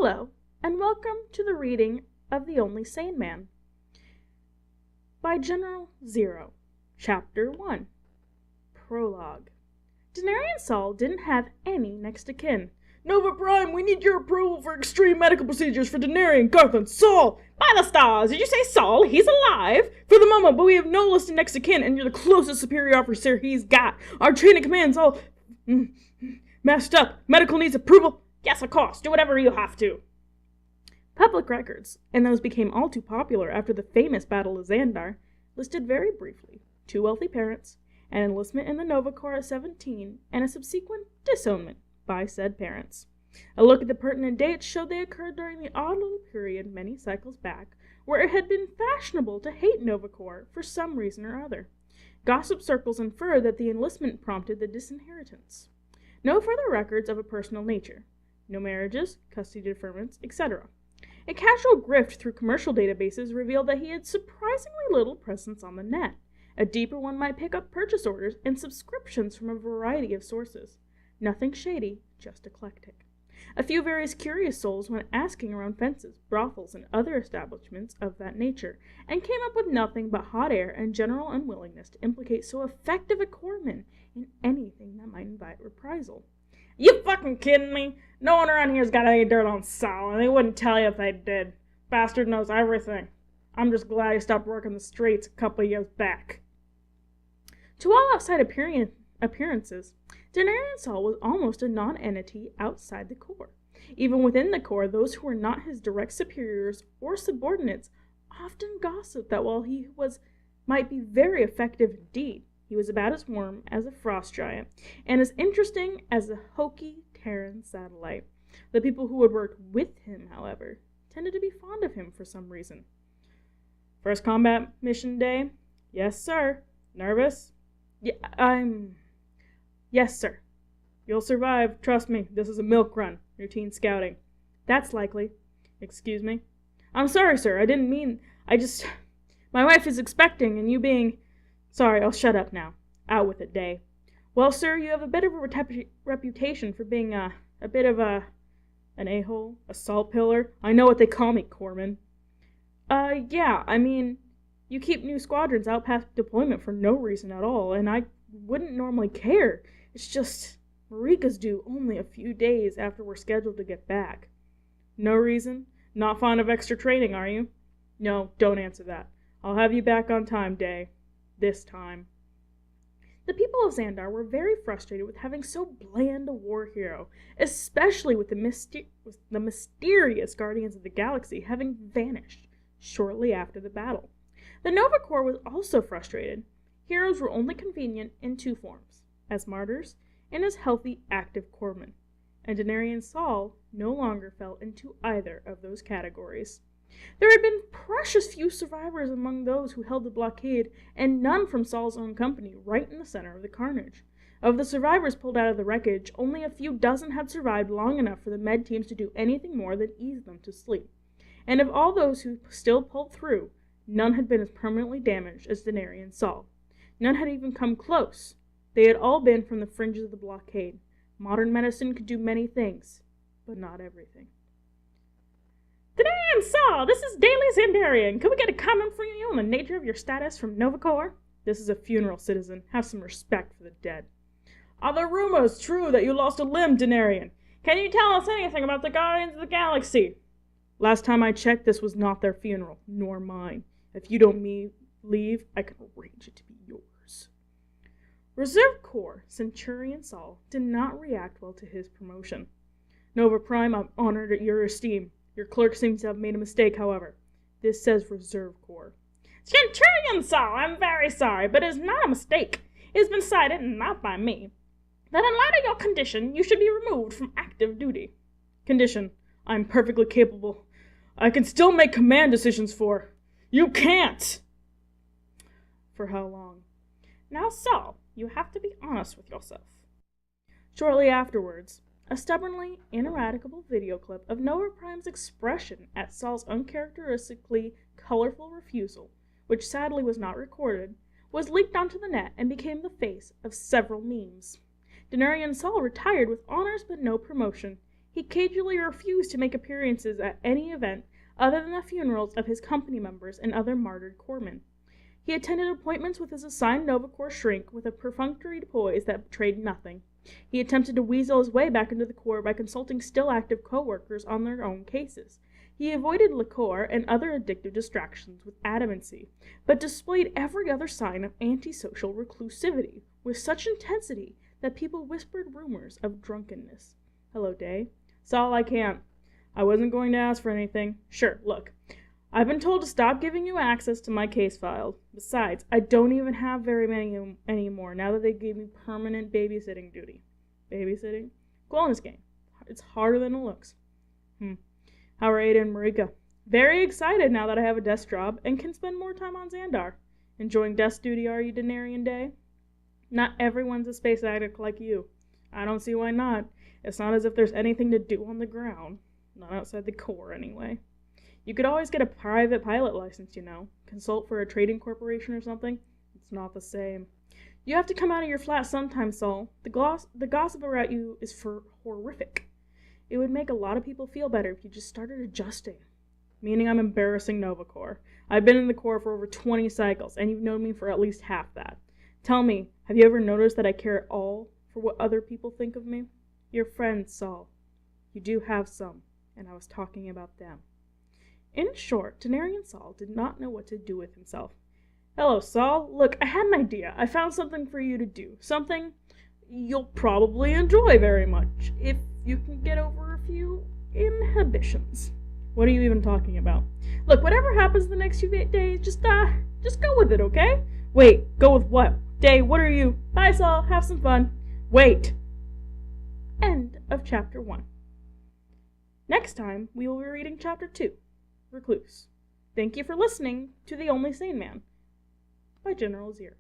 Hello, and welcome to the reading of The Only Sane Man by General Zero, Chapter 1, Prologue. Denarian Saal didn't have any next of kin. Nova Prime, we need your approval for extreme medical procedures for Denarian Saal. By the stars, did you say Saul? He's alive? For the moment, but we have no listed next of kin, and you're the closest superior officer he's got. Our chain of command's all messed up. Medical needs approval. Yes, of course. Do whatever you have to. Public records, and those became all too popular after the famous Battle of Xandar, listed very briefly 2 wealthy parents, an enlistment in the Nova Corps at 17, and a subsequent disownment by said parents. A look at the pertinent dates showed they occurred during the odd little period many cycles back, where it had been fashionable to hate Nova Corps for some reason or other. Gossip circles inferred that the enlistment prompted the disinheritance. No further records of a personal nature. No marriages, custody deferments, etc. A casual grift through commercial databases revealed that he had surprisingly little presence on the net. A deeper one might pick up purchase orders and subscriptions from a variety of sources. Nothing shady, just eclectic. A few various curious souls went asking around fences, brothels, and other establishments of that nature, and came up with nothing but hot air and general unwillingness to implicate so effective a corpsman in anything that might invite reprisal. You fucking kidding me? No one around here's got any dirt on Saul, and they wouldn't tell you if they did. Bastard knows everything. I'm just glad he stopped working the streets a couple of years back. To all outside appearances, Denarian Saal was almost a non-entity outside the Corps. Even within the Corps, those who were not his direct superiors or subordinates often gossiped that while he might be very effective indeed, he was about as warm as a frost giant, and as interesting as a hokey Terran satellite. The people who had worked with him, however, tended to be fond of him for some reason. First combat mission day? Yes, sir. Nervous? Yes, sir. You'll survive, trust me. This is a milk run. Routine scouting. That's likely. Excuse me? I'm sorry, sir. I didn't mean... My wife is expecting, and you being... Sorry, I'll shut up now. Out with it, Day. Well, sir, you have a bit of a reputation for being a bit of an a-hole, a salt pillar. I know what they call me, Corpsman. Yeah, I mean, you keep new squadrons out past deployment for no reason at all, and I wouldn't normally care. It's just, Marika's due only a few days after we're scheduled to get back. No reason? Not fond of extra training, are you? No, don't answer that. I'll have you back on time, Day. This time. The people of Xandar were very frustrated with having so bland a war hero, especially with the mysterious Guardians of the Galaxy having vanished shortly after the battle. The Nova Corps was also frustrated. Heroes were only convenient in 2 forms, as martyrs and as healthy, active corpsmen, and Denarian Saal no longer fell into either of those categories. There had been precious few survivors among those who held the blockade, and none from Saul's own company, right in the center of the carnage. Of the survivors pulled out of the wreckage, only a few dozen had survived long enough for the med teams to do anything more than ease them to sleep. And of all those who still pulled through, none had been as permanently damaged as Denarian Saal. None had even come close. They had all been from the fringes of the blockade. Modern medicine could do many things, but not everything. Denarian Saal, this is Daily Xandarian. Can we get a comment from you on the nature of your status from Nova Corps? This is a funeral, citizen. Have some respect for the dead. Are the rumors true that you lost a limb, Denarian? Can you tell us anything about the Guardians of the Galaxy? Last time I checked, this was not their funeral, nor mine. If you don't leave, I can arrange it to be yours. Reserve Corps Centurion Saal did not react well to his promotion. Nova Prime, I'm honored at your esteem. Your clerk seems to have made a mistake, however. This says Reserve Corps. Centurion Saal, I'm very sorry, but it is not a mistake. It has been cited, not by me, that in light of your condition, you should be removed from active duty. Condition. I'm perfectly capable. I can still make command decisions for... You can't! For how long? Now, Saul, you have to be honest with yourself. Shortly afterwards, a stubbornly ineradicable video clip of Nova Prime's expression at Saul's uncharacteristically colorful refusal, which sadly was not recorded, was leaked onto the net and became the face of several memes. Denarian Saal retired with honors but no promotion. He cagily refused to make appearances at any event other than the funerals of his company members and other martyred corpsmen. He attended appointments with his assigned Nova Corps shrink with a perfunctory poise that betrayed nothing. He attempted to weasel his way back into the Corps by consulting still active co-workers on their own cases. He avoided liqueur and other addictive distractions with adamancy, but displayed every other sign of antisocial reclusivity with such intensity that people whispered rumors of drunkenness. Hello, Day. Saul, I can't. I wasn't going to ask for anything. Sure, look. I've been told to stop giving you access to my case files. Besides, I don't even have very many anymore now that they gave me permanent babysitting duty. Babysitting? Wellness game. It's harder than it looks. How are Ada and Marika? Very excited now that I have a desk job and can spend more time on Xandar. Enjoying desk duty, are you, Denarian Day? Not everyone's a space addict like you. I don't see why not. It's not as if there's anything to do on the ground. Not outside the Corps, anyway. You could always get a private pilot license, you know. Consult for a trading corporation or something. It's not the same. You have to come out of your flat sometime, Saul. The gossip about you is horrific. It would make a lot of people feel better if you just started adjusting. Meaning I'm embarrassing Nova Corps. I've been in the Corps for over 20 cycles, and you've known me for at least half that. Tell me, have you ever noticed that I care at all for what other people think of me? Your friends, Saul. You do have some, and I was talking about them. In short, Denarian Saal did not know what to do with himself. Hello, Saul. Look, I had an idea. I found something for you to do. Something you'll probably enjoy very much, if you can get over a few inhibitions. What are you even talking about? Look, whatever happens the next few days, just go with it, okay? Wait, go with what? Day, what are you? Bye, Saul. Have some fun. Wait. End of Chapter 1. Next time, we will be reading Chapter 2, Recluse. Thank you for listening to The Only Sane Man by General Zero.